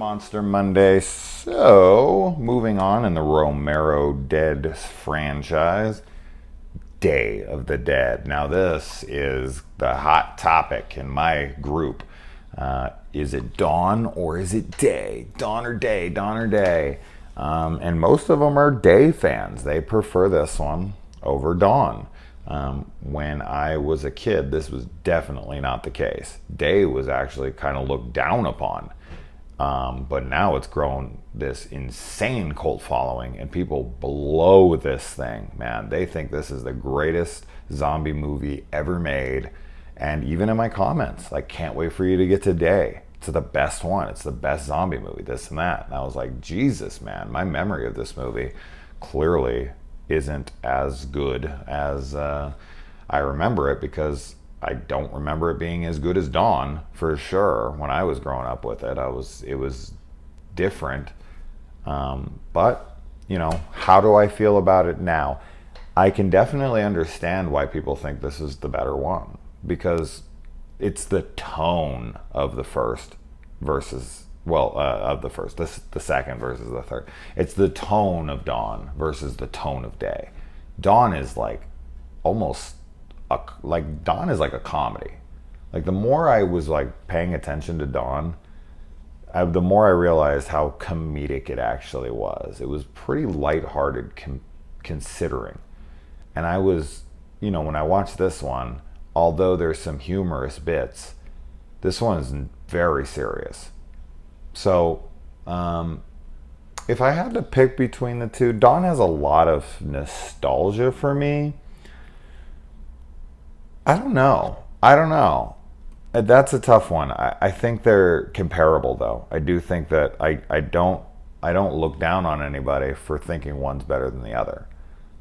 Monster Monday. So, moving on in the Romero Dead franchise, Day of the Dead. Now, this is the hot topic in my group. Is it dawn or is it day? Dawn or day? Dawn or day? And most of them are day fans. They prefer this one over dawn. When I was a kid, this was definitely not the case. Day was actually kind of looked down upon. But now it's grown this insane cult following, and people blow this thing, man. They think this is the greatest zombie movie ever made. And even in my comments, like, can't wait for you to get to Day. It's the best one. It's the best zombie movie, this and that. And I was like, Jesus, man, my memory of this movie clearly isn't as good as I remember it, because I don't remember it being as good as Dawn, for sure. When I was growing up with it, it was different. But, you know, how do I feel about it now? I can definitely understand why people think this is the better one, because it's the tone of the first versus, of the first, the second versus the third. It's the tone of Dawn versus the tone of Day. Dawn is like almost Dawn is like a comedy. Like, the more I was like paying attention to Dawn, the more I realized how comedic it actually was. It was pretty lighthearted considering. And I was, you know, when I watched this one, although there's some humorous bits, this one is very serious. So, if I had to pick between the two, Dawn has a lot of nostalgia for me. I don't know. That's a tough one. I think they're comparable, though. I do think that I don't look down on anybody for thinking one's better than the other.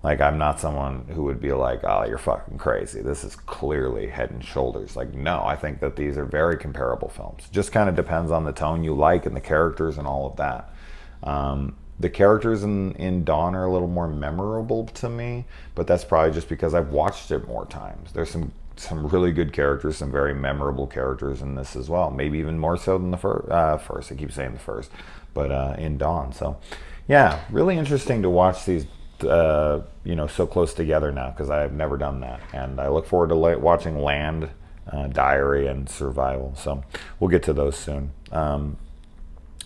Like, I'm not someone who would be like, oh, you're fucking crazy. This is clearly head and shoulders. Like, no, I think that these are very comparable films. Just kind of depends on the tone you like and the characters and all of that. The characters in Dawn are a little more memorable to me, but that's probably just because I've watched it more times. There's some really good characters, some very memorable characters in this as well. Maybe even more so than the first. I keep saying the first, but in Dawn. So, yeah, really interesting to watch these so close together now, because I've never done that, and I look forward to watching Land, Diary, and Survival. So we'll get to those soon.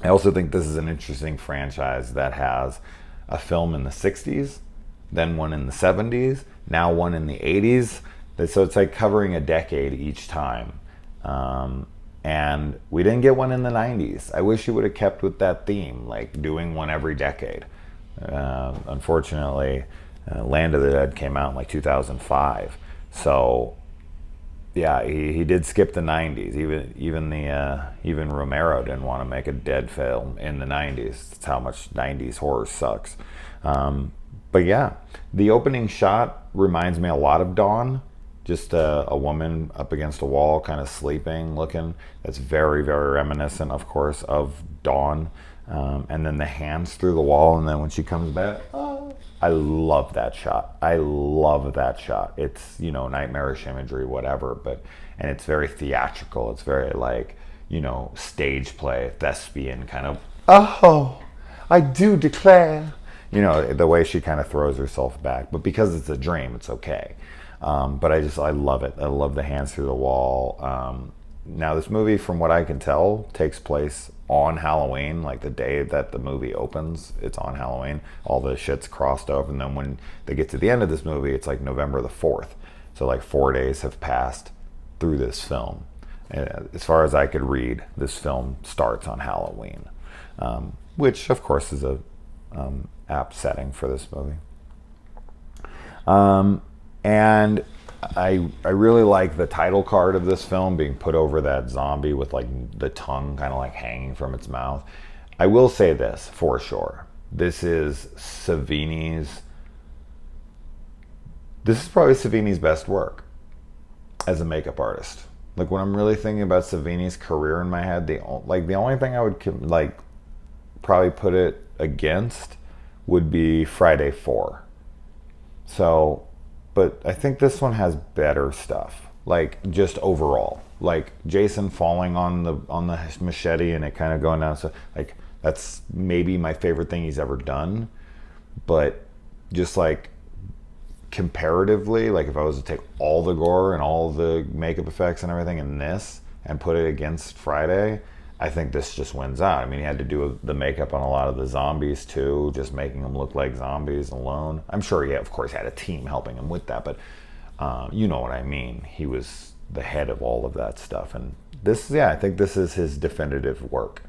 I also think this is an interesting franchise that has a film in the 60s, then one in the 70s, now one in the 80s. So it's like covering a decade each time. And we didn't get one in the 90s. I wish you would have kept with that theme, like doing one every decade. Unfortunately, Land of the Dead came out in like 2005. So, yeah, he did skip the 90s. Even Romero didn't want to make a Dead film in the 90s. That's how much 90s horror sucks. But yeah, the opening shot reminds me a lot of Dawn. Just a woman up against a wall, kind of sleeping, looking. That's very, very reminiscent, of course, of Dawn. And then the hands through the wall, and then when she comes back, I love that shot. It's, nightmarish imagery, whatever, and it's very theatrical. It's very like, stage play, thespian kind of, oh, I do declare, the way she kind of throws herself back. But because it's a dream, it's okay. But I love it. I love the hands through the wall. Now, this movie, from what I can tell, takes place on Halloween, like the day that the movie opens, it's on Halloween. All the shit's crossed up, and then when they get to the end of this movie, it's like November the 4th. So like 4 days have passed through this film. As far as I could read, this film starts on Halloween, which of course is a apt setting for this movie. And I really like the title card of this film being put over that zombie with like the tongue kind of like hanging from its mouth. I will say this for sure. This is probably Savini's best work as a makeup artist. Like, when I'm really thinking about Savini's career in my head, the only thing I would like probably put it against would be Friday 4. So, but I think this one has better stuff, like, just overall. like Jason falling on the machete and it kind of going down. So like that's maybe my favorite thing he's ever done. But just like comparatively, like if I was to take all the gore and all the makeup effects and everything in this and put it against Friday, I think this just wins out. I mean, he had to do the makeup on a lot of the zombies too, just making them look like zombies alone. I'm sure he, of course, had a team helping him with that, but you know what I mean. He was the head of all of that stuff. And this, yeah, I think this is his definitive work.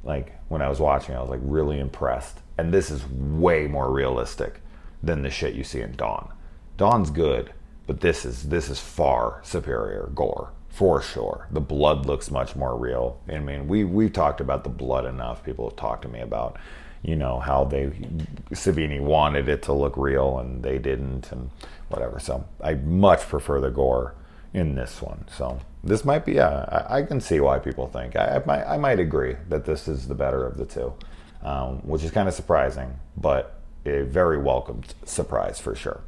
Like, when I was watching, I was like really impressed. And this is way more realistic than the shit you see in Dawn. Dawn's good, but this is far superior gore. For sure. The blood looks much more real. I mean, we've talked about the blood enough. People have talked to me about, you know, how Savini wanted it to look real and they didn't and whatever. So I much prefer the gore in this one. So this might be, yeah, I can see why people think. I might agree that this is the better of the two, which is kind of surprising, but a very welcomed surprise for sure.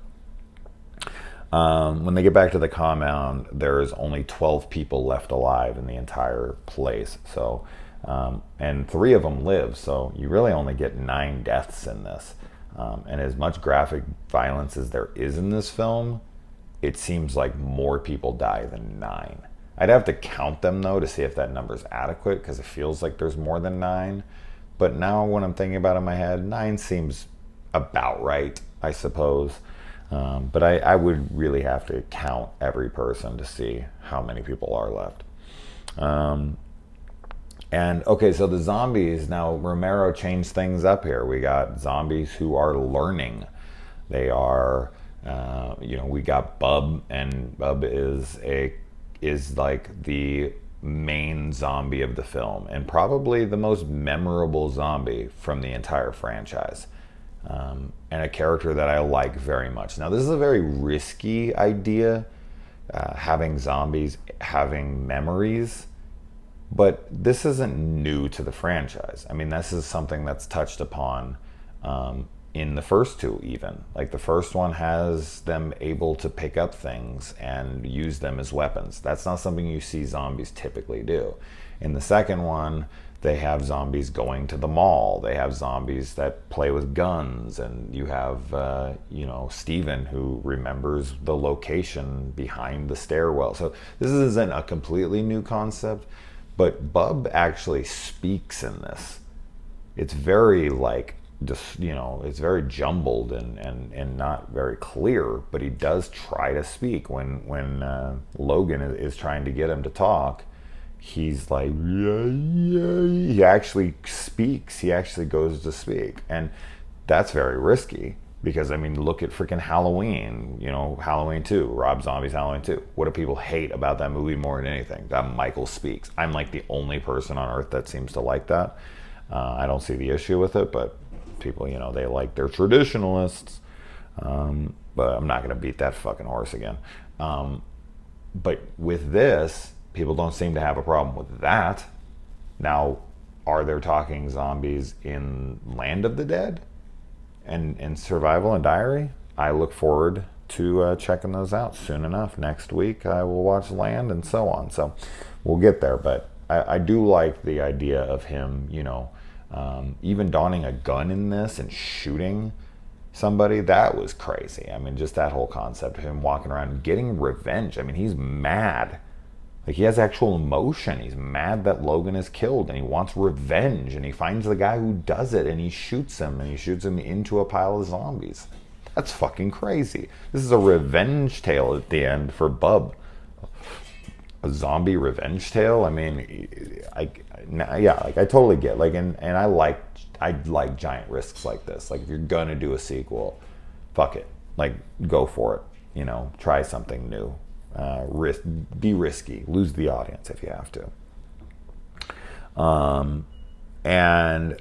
When they get back to the compound, there's only 12 people left alive in the entire place. So, and 3 of them live. So you really only get 9 deaths in this. And as much graphic violence as there is in this film, it seems like more people die than 9. I'd have to count them though to see if that number's adequate, because it feels like there's more than 9. But now when I'm thinking about it in my head, 9 seems about right, I suppose. But I would really have to count every person to see how many people are left. And okay, so the zombies, now Romero changed things up here. We got zombies who are learning. They are, you know, we got Bub, and Bub is like the main zombie of the film, and probably the most memorable zombie from the entire franchise. And a character that I like very much. Now, this is a very risky idea, having zombies having memories, but this isn't new to the franchise. I mean, this is something that's touched upon in the first 2 even. Like, the first one has them able to pick up things and use them as weapons. That's not something you see zombies typically do. In the second one, they have zombies going to the mall. They have zombies that play with guns. And you have, you know, Steven, who remembers the location behind the stairwell. So this isn't a completely new concept, but Bub actually speaks in this. It's very, like, just, you know, it's very jumbled and not very clear, but he does try to speak. When Logan is trying to get him to talk, he's like, he actually speaks. He actually goes to speak. And that's very risky because, I mean, look at freaking Halloween, you know, Halloween 2, Rob Zombie's Halloween 2. What do people hate about that movie more than anything? That Michael speaks. I'm like the only person on earth that seems to like that. I don't see the issue with it, but people, you know, they like their traditionalists. But I'm not going to beat that fucking horse again. But with this, people don't seem to have a problem with that. Now, are there talking zombies in Land of the Dead and Survival and Diary? I look forward to checking those out soon enough. Next week, I will watch Land and so on. So we'll get there. But I do like the idea of him, you know, even donning a gun in this and shooting somebody. That was crazy. I mean, just that whole concept of him walking around and getting revenge. I mean, he's mad. Like, he has actual emotion. He's mad that Logan is killed and he wants revenge, and he finds the guy who does it and he shoots him, and he shoots him into a pile of zombies. That's fucking crazy. This is a revenge tale at the end for Bub. A zombie revenge tale? I mean, yeah, like, I totally get, like, and I like giant risks like this. Like, if you're gonna do a sequel, fuck it. Like, go for it. You know, try something new. Be risky, lose the audience if you have to. And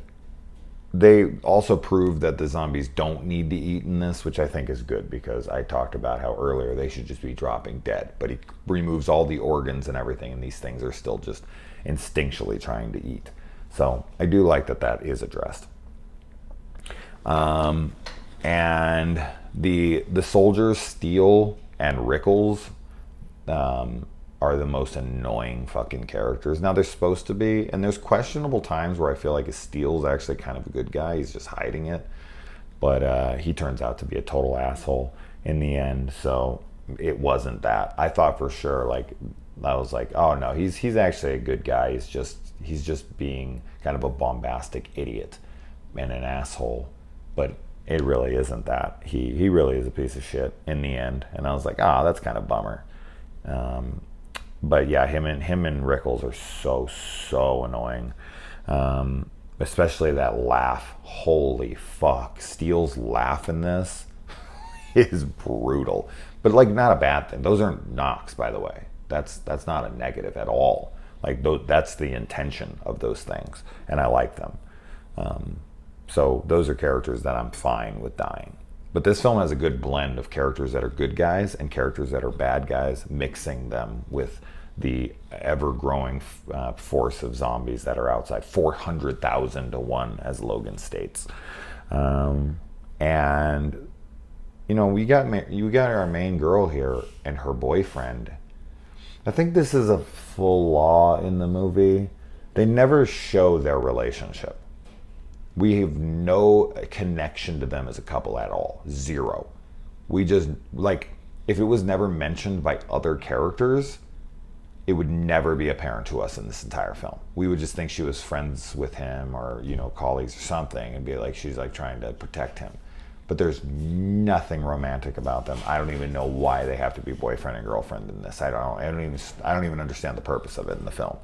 they also proved that the zombies don't need to eat in this, which I think is good, because I talked about how earlier they should just be dropping dead, but he removes all the organs and everything, and these things are still just instinctually trying to eat. So I do like that is addressed. And the soldiers, Steele and Rickles, are the most annoying fucking characters. Now they're supposed to be, and there's questionable times where I feel like Steele's actually kind of a good guy. He's just hiding it, but he turns out to be a total asshole in the end. So it wasn't that. I thought for sure, like, I was like, oh no, he's actually a good guy. He's just being kind of a bombastic idiot and an asshole, but it really isn't that. He really is a piece of shit in the end. And I was like, that's kind of bummer. But yeah, him and Rickles are so annoying. Especially that laugh. Holy fuck. Steele's laugh in this is brutal. But like, not a bad thing. Those aren't knocks, by the way. That's not a negative at all. Like, that's the intention of those things, and I like them. So those are characters that I'm fine with dying. But this film has a good blend of characters that are good guys and characters that are bad guys, mixing them with the ever-growing force of zombies that are outside. 400,000 to 1, as Logan states. And, you know, we got our main girl here and her boyfriend. I think this is a flaw in the movie. They never show their relationship. We have no connection to them as a couple at all. Zero. We just, like, if it was never mentioned by other characters, it would never be apparent to us in this entire film. We would just think she was friends with him or, you know, colleagues or something, and be like, she's like trying to protect him. But there's nothing romantic about them. I don't even know why they have to be boyfriend and girlfriend in this. I don't even understand the purpose of it in the film.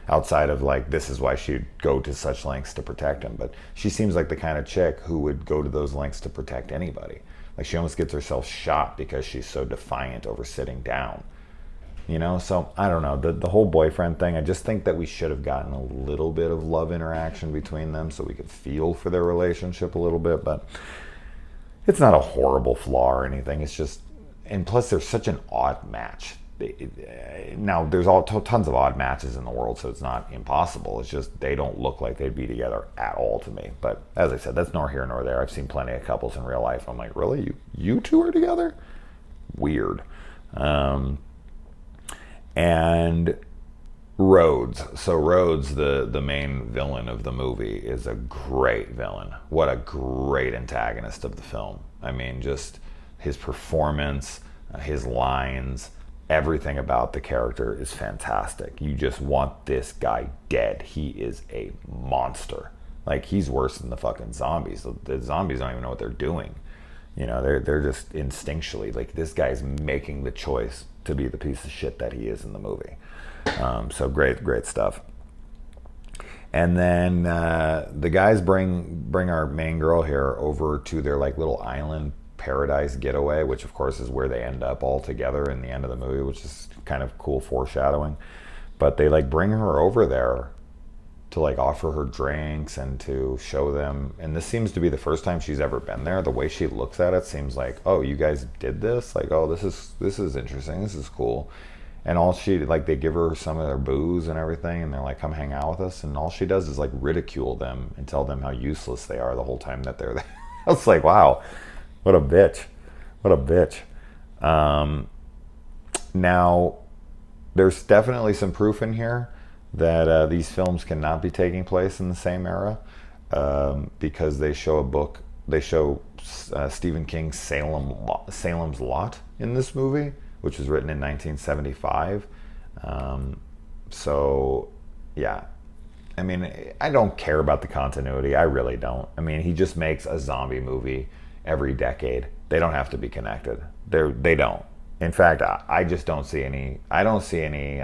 Outside of, like, this is why she'd go to such lengths to protect him. But she seems like the kind of chick who would go to those lengths to protect anybody. Like, she almost gets herself shot because she's so defiant over sitting down. You know, so I don't know. The whole boyfriend thing, I just think that we should have gotten a little bit of love interaction between them so we could feel for their relationship a little bit. But it's not a horrible flaw or anything. It's just, and plus they're such an odd match. Now, there's tons of odd matches in the world, so it's not impossible. It's just they don't look like they'd be together at all to me. But as I said, that's nor here nor there. I've seen plenty of couples in real life. I'm like, really? You two are together? Weird. And Rhodes. So Rhodes, the main villain of the movie, is a great villain. What a great antagonist of the film. I mean, just his performance, his lines, everything about the character is fantastic. You just want this guy dead. He is a monster. Like, he's worse than the fucking zombies. The zombies don't even know what they're doing. You know, they're just instinctually, like, this guy's making the choice to be the piece of shit that he is in the movie. So great stuff. And then the guys bring our main girl here over to their, like, little island paradise getaway, which of course is where they end up all together in the end of the movie, which is kind of cool foreshadowing. But they, like, bring her over there to, like, offer her drinks and to show them, and this seems to be the first time she's ever been there. The way she looks at it seems like, oh, you guys did this? Like, oh, this is interesting, this is cool. And all she, like, they give her some of their booze and everything, and they're like, come hang out with us, and all she does is, like, ridicule them and tell them how useless they are the whole time that they're there. I was like, wow, what a bitch. Now, there's definitely some proof in here that these films cannot be taking place in the same era, because they show Stephen King's Salem's Lot in this movie, which was written in 1975. So, yeah. I mean, I don't care about the continuity. I really don't. I mean, he just makes a zombie movie every decade. They don't have to be connected. They don't. In fact, I just don't see any. I don't see any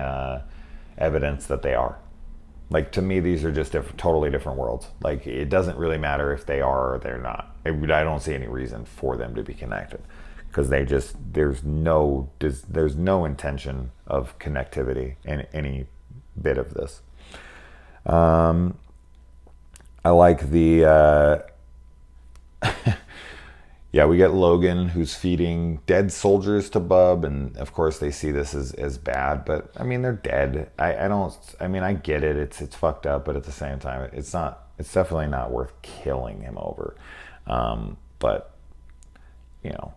evidence that they are. Like, to me, these are just totally different worlds. Like, it doesn't really matter if they are or they're not. I don't see any reason for them to be connected, because there's no intention of connectivity in any bit of this. I like the yeah, we get Logan, who's feeding dead soldiers to Bub, and of course they see this as bad, but I mean, they're dead. I mean, I get it, it's fucked up, but at the same time, it's definitely not worth killing him over. But you know,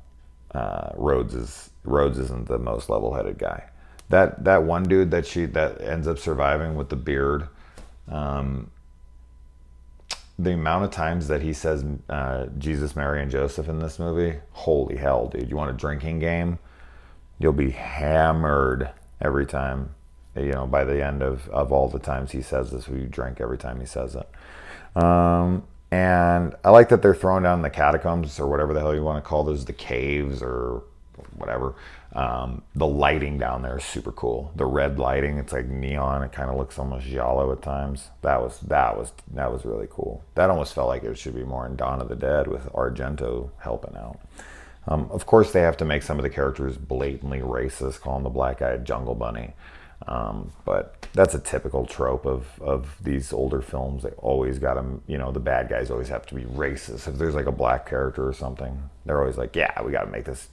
Rhodes isn't the most level-headed guy. That one dude that ends up surviving with the beard, the amount of times that he says Jesus, Mary, and Joseph in this movie, holy hell, dude! You want a drinking game? You'll be hammered every time. By the end of all the times he says this, you drink every time he says it. And I like that they're throwing down the catacombs, or whatever the hell you want to call those, the caves or whatever. The lighting down there is super cool. The red lighting, it's like neon. It kind of looks almost giallo at times. That was really cool. That almost felt like it should be more in Dawn of the Dead with Argento helping out. Of course, they have to make some of the characters blatantly racist, calling the black-eyed jungle bunny. But that's a typical trope of these older films. They always got them, the bad guys always have to be racist. If there's like a black character or something, they're always like, yeah, we got to make this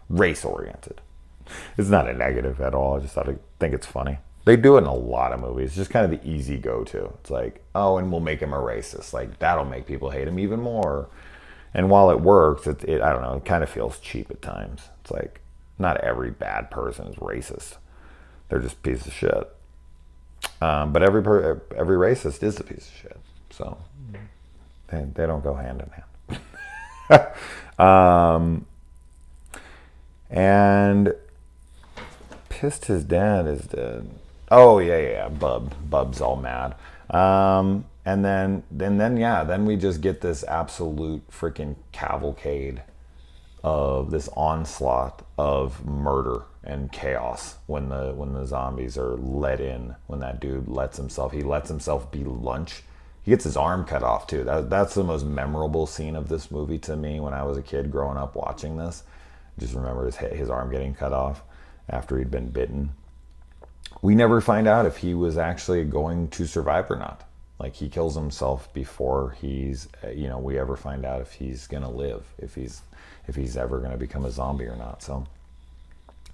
race-oriented. It's not a negative at all. I just think it's funny. They do it in a lot of movies. It's just kind of the easy go-to. It's like, oh, and we'll make him a racist. Like, that'll make people hate him even more. And while it works, I don't know, it kind of feels cheap at times. It's like, not every bad person is racist. They're just a piece of shit. But every racist is a piece of shit. So they don't go hand in hand. And pissed his dad is dead. Oh yeah. Bub's all mad. And then we just get this absolute freaking cavalcade of this onslaught of murder and chaos when the zombies are let in. When that dude lets himself be lunch. He gets his arm cut off too. That's the most memorable scene of this movie to me when I was a kid growing up watching this. Just remember his arm getting cut off after he'd been bitten. We never find out if he was actually going to survive or not. Like, he kills himself before he's, we ever find out if he's gonna live, if he's ever gonna become a zombie or not. So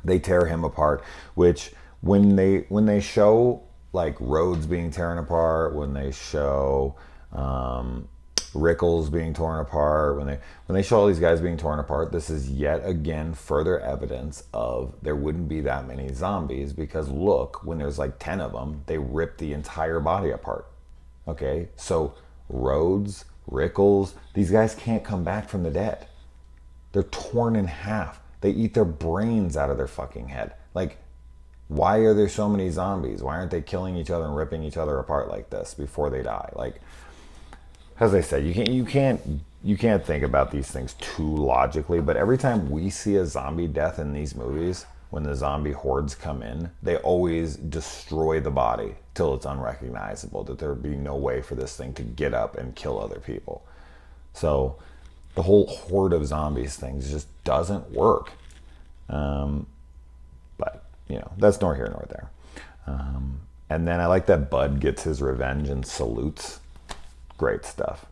they tear him apart, which when they show like roads being torn apart, when they show Rickles being torn apart, when they show all these guys being torn apart, this is yet again further evidence of there wouldn't be that many zombies, because look, when there's like 10 of them, they rip the entire body apart. Okay, so Rhodes, Rickles, these guys can't come back from the dead. They're torn in half. They eat their brains out of their fucking head. Like, why are there so many zombies? Why aren't they killing each other and ripping each other apart like this before they die? Like, as I said, you can't think about these things too logically, but every time we see a zombie death in these movies, when the zombie hordes come in, they always destroy the body till it's unrecognizable, that there would be no way for this thing to get up and kill other people. So the whole horde of zombies things just doesn't work. But, that's nor here nor there. And then I like that Bud gets his revenge and salutes. Great stuff.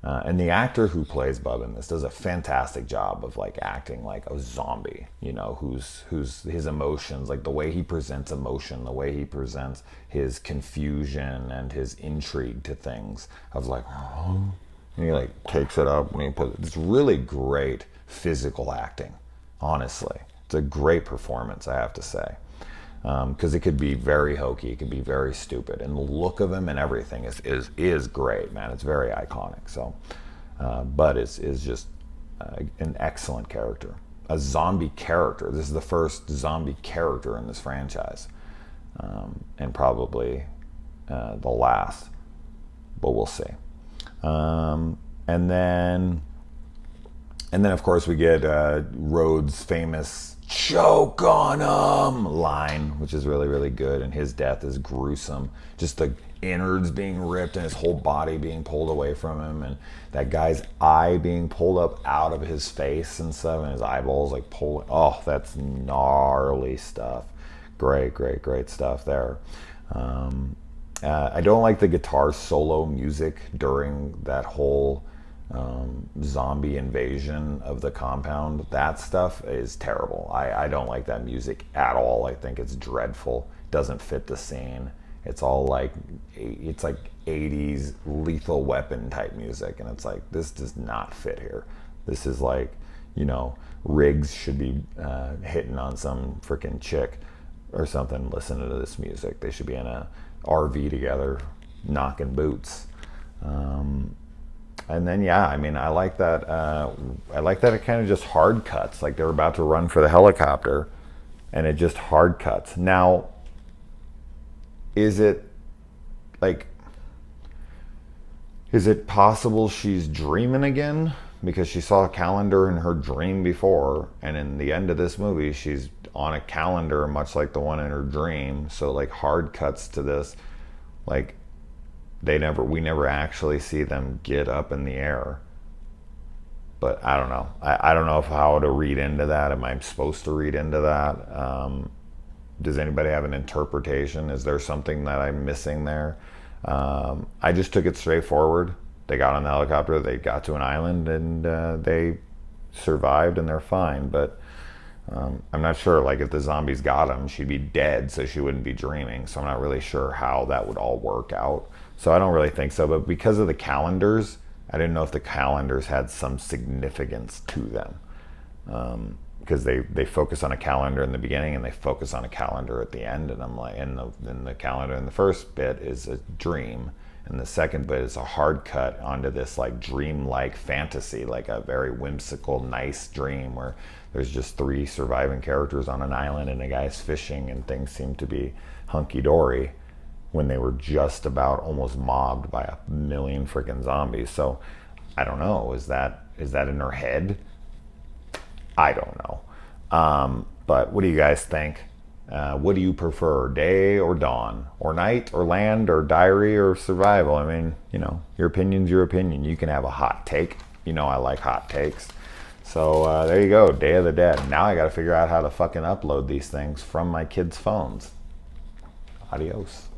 And the actor who plays Bub in this does a fantastic job of like acting like a zombie, who's his emotions, like the way he presents emotion, the way he presents his confusion and his intrigue to things of like, oh, and he like takes it up when he puts it. It's really great physical acting, honestly. It's a great performance, I have to say. Because it could be very hokey, it could be very stupid, and the look of him and everything is great, man. It's very iconic. So, Bud is just an excellent character, a zombie character. This is the first zombie character in this franchise, and probably the last, but we'll see. And then of course we get Rhodes' famous "choke on him" line, which is really, really good, and his death is gruesome. Just the innards being ripped and his whole body being pulled away from him, and that guy's eye being pulled up out of his face and stuff, and his eyeballs like pulling. Oh, that's gnarly stuff. Great stuff there. I don't like the guitar solo music during that whole zombie invasion of the compound. That stuff is terrible. I don't like that music at all. I think it's dreadful. Doesn't fit the scene. It's all like 80s Lethal Weapon type music, and it's like, this does not fit here. This is like, Riggs should be hitting on some freaking chick or something listening to this music. They should be in a RV together, knocking boots. And then, yeah, I mean, I like that. I like that it kind of just hard cuts, like they're about to run for the helicopter, and it just hard cuts. Now, is it like, is it possible she's dreaming again? Because she saw a calendar in her dream before, and in the end of this movie, she's on a calendar much like the one in her dream. So like hard cuts to this, like we never actually see them get up in the air. But I don't know. I don't know how to read into that. Am I supposed to read into that? Does anybody have an interpretation? Is there something that I'm missing there? I just took it straightforward. They got on the helicopter, they got to an island, and they survived, and they're fine. But I'm not sure, like, if the zombies got them, she'd be dead, so she wouldn't be dreaming. So I'm not really sure how that would all work out. So I don't really think so. But because of the calendars, I didn't know if the calendars had some significance to them. Because they focus on a calendar in the beginning and they focus on a calendar at the end, and I'm like, and the calendar in the first bit is a dream, and the second bit is a hard cut onto this like dream-like fantasy, like a very whimsical, nice dream where there's just 3 surviving characters on an island and a guy's fishing and things seem to be hunky-dory when they were just about almost mobbed by a million freaking zombies. So I don't know, is that in her head? I don't know. But what do you guys think? What do you prefer, day or dawn, or night, or land, or diary, or survival? I mean, you know, your opinion's your opinion. You can have a hot take. You know I like hot takes. So there you go, Day of the Dead. Now I got to figure out how to fucking upload these things from my kids' phones. Adios.